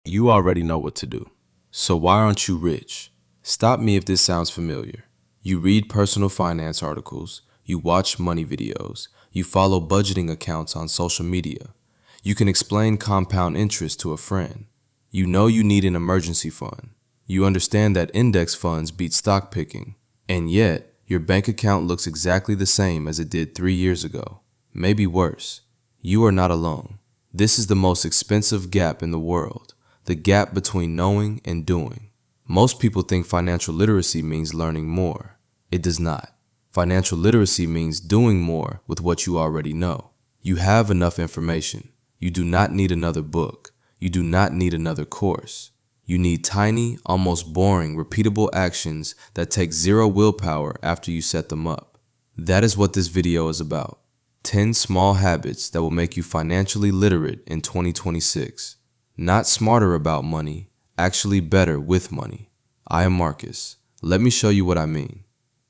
You already know what to do. So why aren't you rich? Stop me if this sounds familiar. You read personal finance articles, you watch money videos, you follow budgeting accounts on social media. You can explain compound interest to a friend. You know you need an emergency fund. You understand that index funds beat stock picking. And yet, your bank account looks exactly the same as it did 3 years ago. Maybe worse. You are not alone. This is the most expensive gap in the world. The gap between knowing and doing. Most people think financial literacy means learning more. It does not. Financial literacy means doing more with what you already know. You have enough information. You do not need another book. You do not need another course. You need tiny, almost boring, repeatable actions that take zero willpower after you set them up. That is what this video is about. 10 small habits that will make you financially literate in 2026. Not smarter about money, actually better with money. I am Marcus. Let me show you what I mean.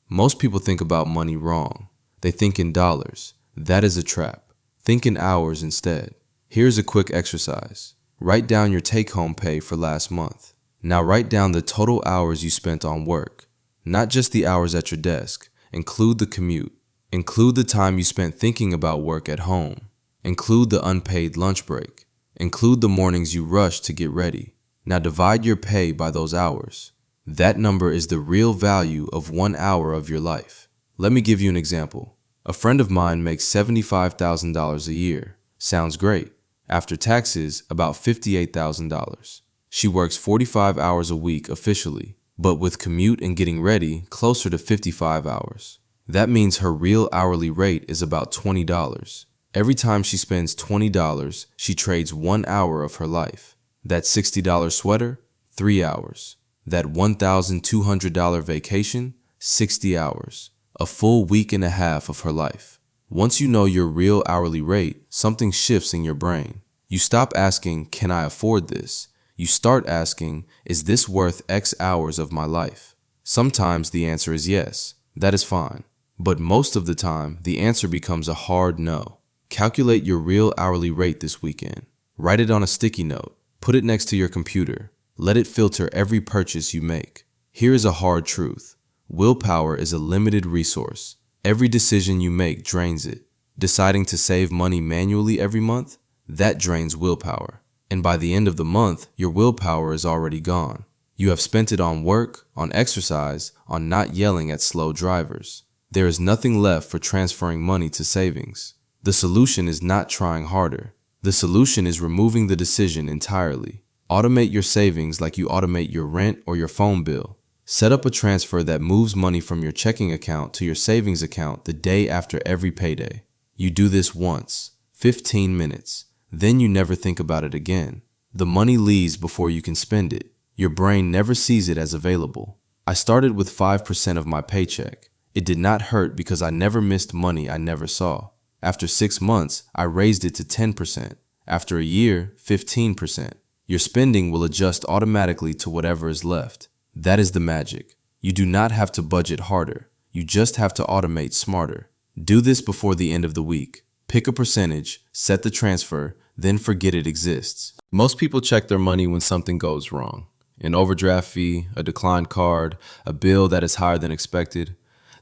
Most people think about money wrong. They think in dollars. That is a trap. Think in hours instead. Here's a quick exercise. Write down your take-home pay for last month. Now write down the total hours you spent on work. Not just the hours at your desk. Include the commute. Include the time you spent thinking about work at home. Include the unpaid lunch break. Include the mornings you rush to get ready. Now divide your pay by those hours. That number is the real value of 1 hour of your life. Let me give you an example. A friend of mine makes $75,000 a year. Sounds great. After taxes, about $58,000. She works 45 hours a week officially, but with commute and getting ready, closer to 55 hours. That means her real hourly rate is about $20. Every time she spends $20, she trades 1 hour of her life. That $60 sweater, 3 hours. That $1,200 vacation, 60 hours. A full week and a half of her life. Once you know your real hourly rate, something shifts in your brain. You stop asking, can I afford this? You start asking, is this worth X hours of my life? Sometimes the answer is yes. That is fine. But most of the time, the answer becomes a hard no. Calculate your real hourly rate this weekend. Write it on a sticky note. Put it next to your computer. Let it filter every purchase you make. Here is a hard truth. Willpower is a limited resource. Every decision you make drains it. Deciding to save money manually every month, that drains willpower. And by the end of the month, your willpower is already gone. You have spent it on work, on exercise, on not yelling at slow drivers. There is nothing left for transferring money to savings. The solution is not trying harder. The solution is removing the decision entirely. Automate your savings like you automate your rent or your phone bill. Set up a transfer that moves money from your checking account to your savings account the day after every payday. You do this once, 15 minutes. Then you never think about it again. The money leaves before you can spend it. Your brain never sees it as available. I started with 5% of my paycheck. It did not hurt because I never missed money I never saw. After 6 months, I raised it to 10%. After a year, 15%. Your spending will adjust automatically to whatever is left. That is the magic. You do not have to budget harder. You just have to automate smarter. Do this before the end of the week. Pick a percentage, set the transfer, then forget it exists. Most people check their money when something goes wrong. An overdraft fee, a declined card, a bill that is higher than expected.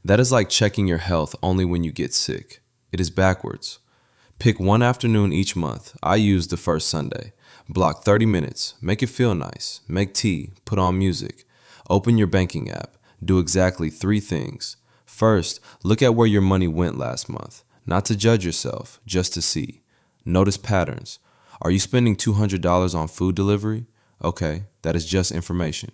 That is like checking your health only when you get sick. It is backwards. Pick one afternoon each month. I use the first Sunday. Block 30 minutes. Make it feel nice. Make tea. Put on music. Open your banking app. Do exactly 3 things. First, look at where your money went last month. Not to judge yourself, just to see. Notice patterns. Are you spending $200 on food delivery? Okay, that is just information.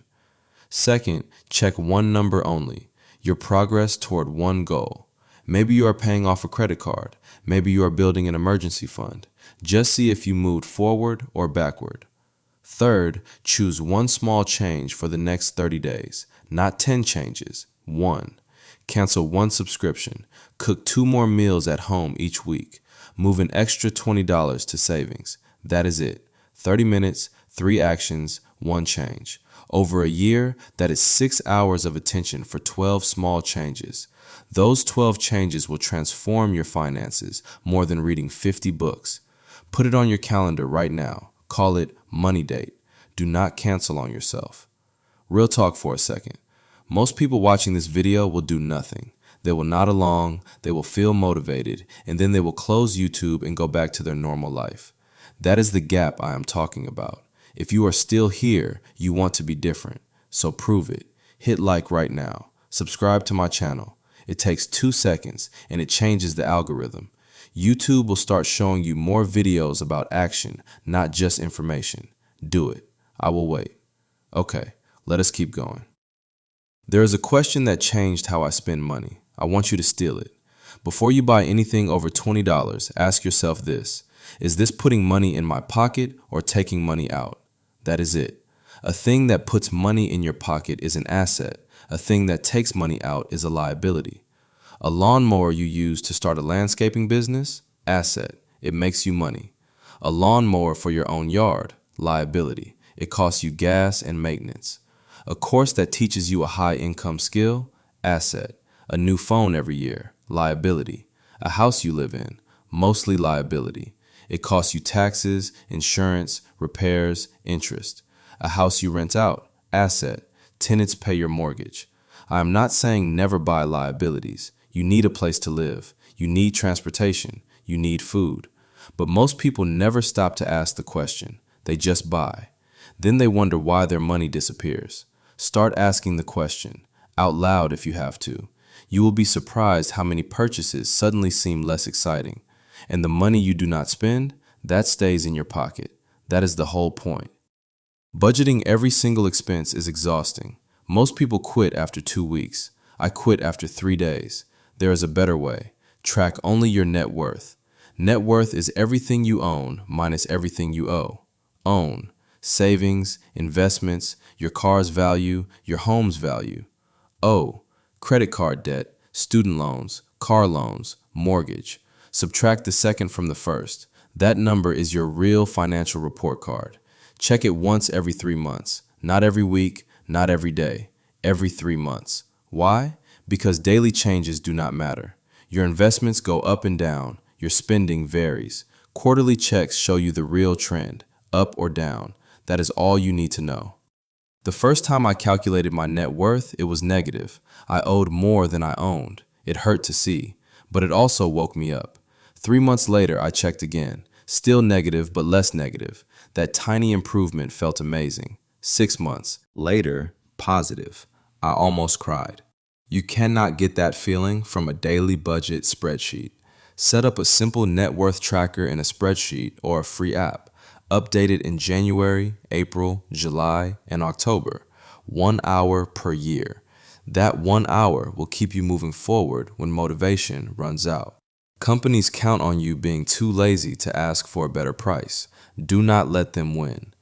Second, check one number only. Your progress toward one goal. Maybe you are paying off a credit card. Maybe you are building an emergency fund. Just see if you moved forward or backward. Third, choose one small change for the next 30 days. Not 10 changes, 1. Cancel 1 subscription. Cook 2 more meals at home each week. Move an extra $20 to savings. That is it. 30 minutes, 3 actions, 1 change. Over a year, that is 6 hours of attention for 12 small changes. Those 12 changes will transform your finances more than reading 50 books. Put it on your calendar right now. Call it Money Date. Do not cancel on yourself. Real talk for a second. Most people watching this video will do nothing. They will nod along, they will feel motivated, and then they will close YouTube and go back to their normal life. That is the gap I am talking about. If you are still here, you want to be different. So prove it. Hit like right now. Subscribe to my channel. It takes 2 seconds and it changes the algorithm. YouTube will start showing you more videos about action, not just information. Do it. I will wait. Okay, let us keep going. There is a question that changed how I spend money. I want you to steal it. Before you buy anything over $20, ask yourself this. Is this putting money in my pocket or taking money out? That is it. A thing that puts money in your pocket is an asset. A thing that takes money out is a liability. A lawnmower you use to start a landscaping business? Asset. It makes you money. A lawnmower for your own yard? Liability. It costs you gas and maintenance. A course that teaches you a high-income skill? Asset. A new phone every year? Liability. A house you live in? Mostly liability. It costs you taxes, insurance, repairs, interest. A house you rent out? Asset. Tenants pay your mortgage. I am not saying never buy liabilities. You need a place to live. You need transportation. You need food. But most people never stop to ask the question. They just buy. Then they wonder why their money disappears. Start asking the question, out loud if you have to. You will be surprised how many purchases suddenly seem less exciting. And the money you do not spend, that stays in your pocket. That is the whole point. Budgeting every single expense is exhausting. Most people quit after 2 weeks. I quit after 3 days. There is a better way. Track only your net worth. Net worth is everything you own minus everything you owe. Own. Savings, investments, your car's value, your home's value. Owe. Credit card debt, student loans, car loans, mortgage. Subtract the second from the first. That number is your real financial report card. Check it once every 3 months. Not every week, not every day. Every 3 months. Why? Because daily changes do not matter. Your investments go up and down. Your spending varies. Quarterly checks show you the real trend, up or down. That is all you need to know. The first time I calculated my net worth, it was negative. I owed more than I owned. It hurt to see, but it also woke me up. 3 months later, I checked again. Still negative, but less negative. That tiny improvement felt amazing. 6 months later, positive. I almost cried. You cannot get that feeling from a daily budget spreadsheet. Set up a simple net worth tracker in a spreadsheet or a free app. Update it in January, April, July, and October. 1 hour per year. That 1 hour will keep you moving forward when motivation runs out. Companies count on you being too lazy to ask for a better price. Do not let them win.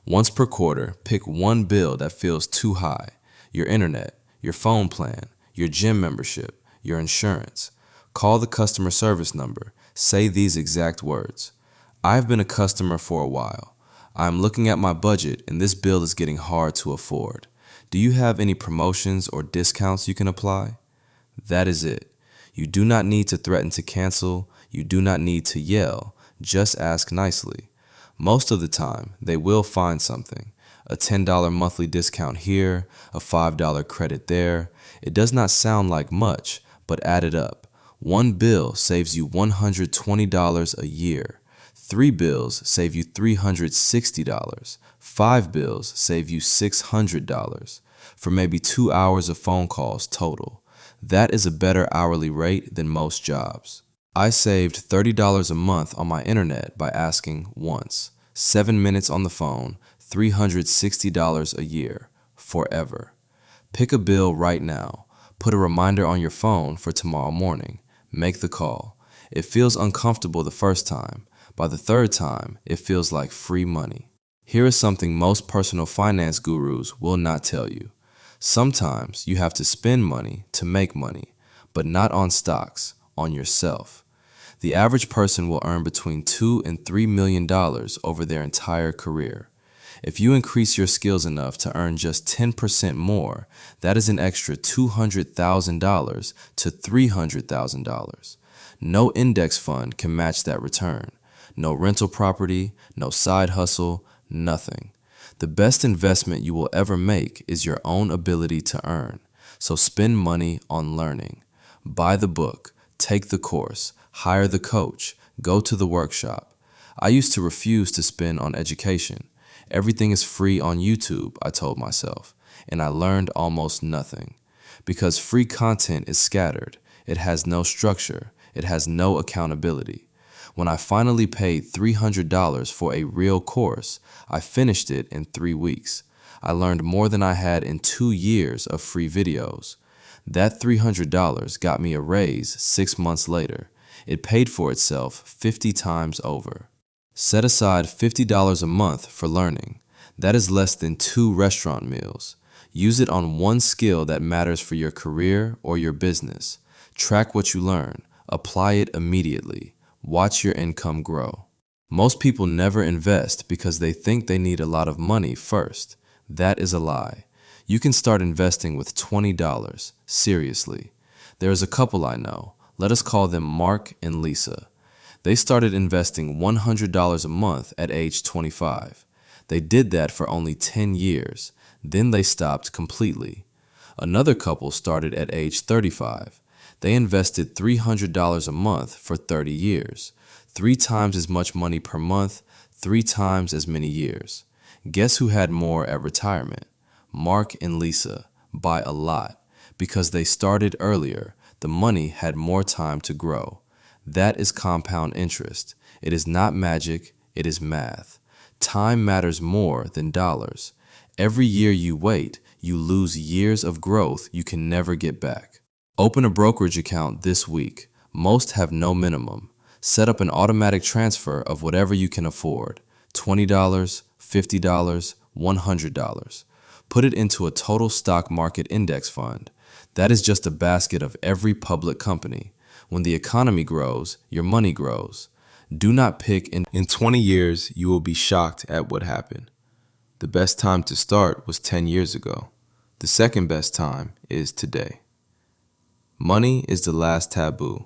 Once per quarter, pick one bill that feels too high. Your internet, your phone plan, your gym membership, your insurance. Call the customer service number. Say these exact words. I've been a customer for a while. I'm looking at my budget and this bill is getting hard to afford. Do you have any promotions or discounts you can apply? That is it. You do not need to threaten to cancel. You do not need to yell. Just ask nicely. Most of the time, they will find something. A $10 monthly discount here, a $5 credit there. It does not sound like much, but add it up. One bill saves you $120 a year. 3 bills save you $360. 5 bills save you $600 for maybe 2 hours of phone calls total. That is a better hourly rate than most jobs. I saved $30 a month on my internet by asking once. 7 minutes on the phone, $360 a year, forever. Pick a bill right now. Put a reminder on your phone for tomorrow morning. Make the call. It feels uncomfortable the first time. By the third time, it feels like free money. Here is something most personal finance gurus will not tell you. Sometimes you have to spend money to make money, but not on stocks, on yourself. The average person will earn between $2 and $3 million over their entire career. If you increase your skills enough to earn just 10% more, that is an extra $200,000 to $300,000. No index fund can match that return. No rental property, no side hustle, nothing. The best investment you will ever make is your own ability to earn. So spend money on learning. Buy the book, take the course, hire the coach, go to the workshop. I used to refuse to spend on education. Everything is free on YouTube, I told myself, and I learned almost nothing. Because free content is scattered, it has no structure, it has no accountability. When I finally paid $300 for a real course, I finished it in 3 weeks. I learned more than I had in 2 years of free videos. That $300 got me a raise 6 months later. It paid for itself 50 times over. Set aside $50 a month for learning. That is less than 2 restaurant meals. Use it on one skill that matters for your career or your business. Track what you learn. Apply it immediately. Watch your income grow. Most people never invest because they think they need a lot of money first. That is a lie. You can start investing with $20. Seriously. There is a couple I know. Let us call them Mark and Lisa. They started investing $100 a month at age 25. They did that for only 10 years. Then they stopped completely. Another couple started at age 35. They invested $300 a month for 30 years. 3 times as much money per month, 3 times as many years. Guess who had more at retirement? Mark and Lisa, by a lot. Because they started earlier, the money had more time to grow. That is compound interest. It is not magic, it is math. Time matters more than dollars. Every year you wait, you lose years of growth you can never get back. Open a brokerage account this week. Most have no minimum. Set up an automatic transfer of whatever you can afford. $20, $50, $100. Put it into a total stock market index fund. That is just a basket of every public company. When the economy grows, your money grows. Do not pick. In 20 years, you will be shocked at what happened. The best time to start was 10 years ago. The second best time is today. Money is the last taboo.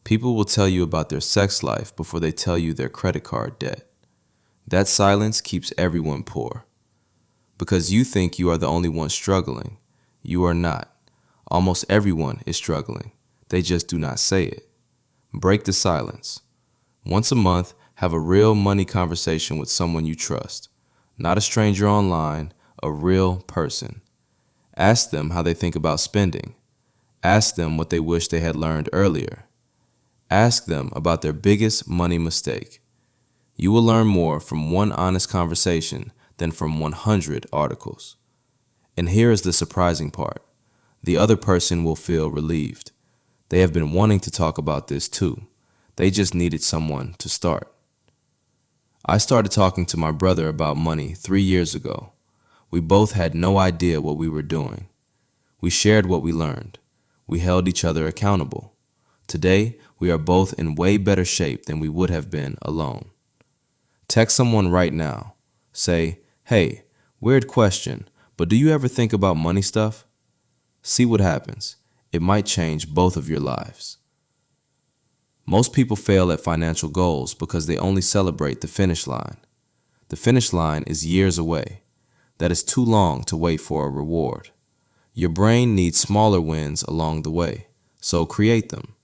People will tell you about their sex life before they tell you their credit card debt. That silence keeps everyone poor. Because you think you are the only one struggling. You are not. Almost everyone is struggling. They just do not say it. Break the silence. Once a month, have a real money conversation with someone you trust. Not a stranger online, a real person. Ask them how they think about spending. Ask them what they wish they had learned earlier. Ask them about their biggest money mistake. You will learn more from one honest conversation than from 100 articles. And here is the surprising part. The other person will feel relieved. They have been wanting to talk about this too. They just needed someone to start. I started talking to my brother about money 3 years ago. We both had no idea what we were doing. We shared what we learned. We held each other accountable. Today, we are both in way better shape than we would have been alone. Text someone right now. Say, "Hey, weird question, but do you ever think about money stuff?" See what happens. It might change both of your lives. Most people fail at financial goals because they only celebrate the finish line. The finish line is years away. That is too long to wait for a reward. Your brain needs smaller wins along the way, so create them.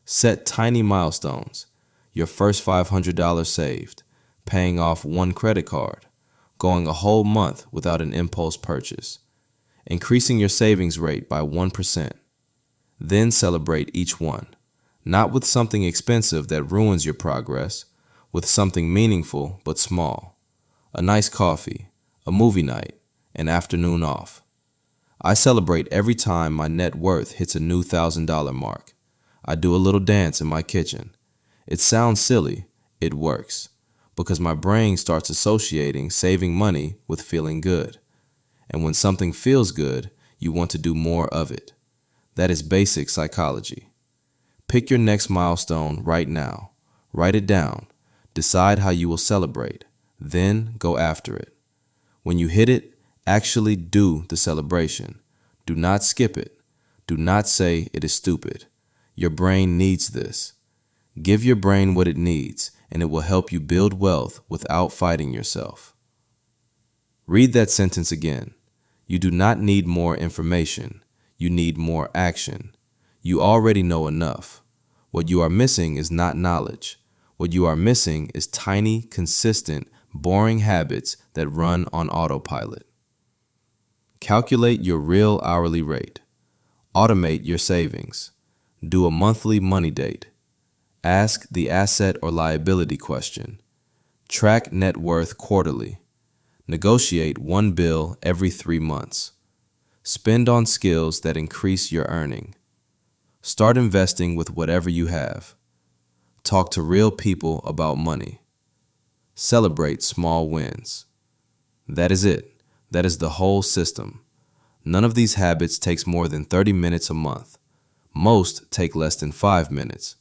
Set tiny milestones. Your first $500 saved, paying off one credit card, going a whole month without an impulse purchase, increasing your savings rate by 1%. Then celebrate each one, not with something expensive that ruins your progress, with something meaningful but small. A nice coffee, a movie night, an afternoon off. I celebrate every time my net worth hits a new $1,000 mark. I do a little dance in my kitchen. It sounds silly, it works, because my brain starts associating saving money with feeling good. And when something feels good, you want to do more of it. That is basic psychology. Pick your next milestone right now. Write it down. Decide how you will celebrate. Then go after it. When you hit it, actually do the celebration. Do not skip it. Do not say it is stupid. Your brain needs this. Give your brain what it needs, and it will help you build wealth without fighting yourself. Read that sentence again. You do not need more information. You need more action. You already know enough. What you are missing is not knowledge. What you are missing is tiny, consistent, boring habits that run on autopilot. Calculate your real hourly rate. Automate your savings. Do a monthly money date. Ask the asset or liability question. Track net worth quarterly. Negotiate one bill every 3 months. Spend on skills that increase your earning. Start investing with whatever you have. Talk to real people about money. Celebrate small wins. That is it. That is the whole system. None of these habits takes more than 30 minutes a month. Most take less than 5 minutes.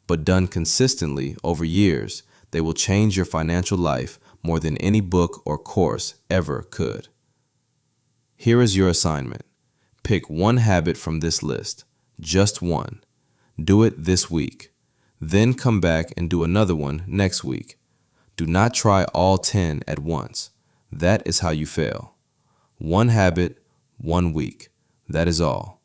But done consistently over years, they will change your financial life more than any book or course ever could. Here is your assignment. Pick one habit from this list, just one. Do it this week. Then come back and do another one next week. Do not try all 10 at once. That is how you fail. One habit, 1 week. That is all.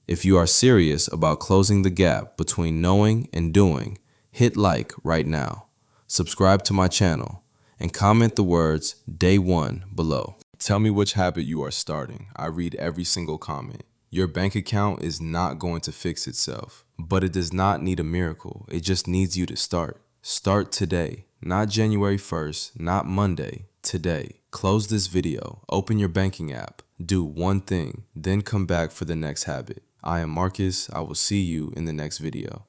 If you are serious about closing the gap between knowing and doing, hit like right now. Subscribe to my channel and comment the words Day 1 below. Tell me which habit you are starting. I read every single comment. Your bank account is not going to fix itself, but it does not need a miracle. It just needs you to start. Start today, not January 1st, not Monday, today. Close this video, open your banking app, do one thing, then come back for the next habit. I am Marcus. I will see you in the next video.